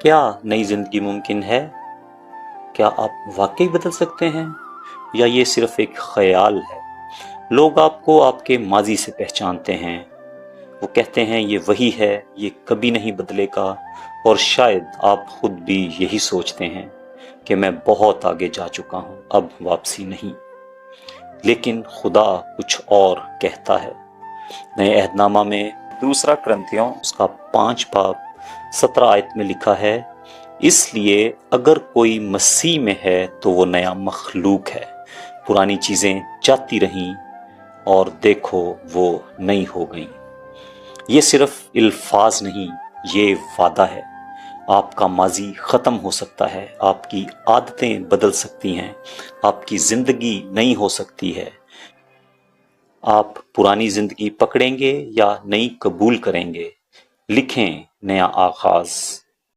क्या नई जिंदगी मुमकिन है? क्या आप वाकई बदल सकते हैं या ये सिर्फ एक ख्याल है? लोग आपको आपके माजी से पहचानते हैं। वो कहते हैं ये वही है, ये कभी नहीं बदलेगा। और शायद आप खुद भी यही सोचते हैं कि मैं बहुत आगे जा चुका हूं, अब वापसी नहीं। लेकिन खुदा कुछ और कहता है। नए अहदनामा में दूसरा क्रंथियों उसका 5 बाब 17 आयत में लिखा है, इसलिए अगर कोई मसीह में है तो वो नया मखलूक है, पुरानी चीजें जाती रहीं और देखो वो नई हो गई। ये सिर्फ अल्फाज नहीं, ये वादा है। आपका माजी खत्म हो सकता है, आपकी आदतें बदल सकती हैं, आपकी जिंदगी नई हो सकती है। आप पुरानी जिंदगी पकड़ेंगे या नई कबूल करेंगे? लिखें नया आगाज।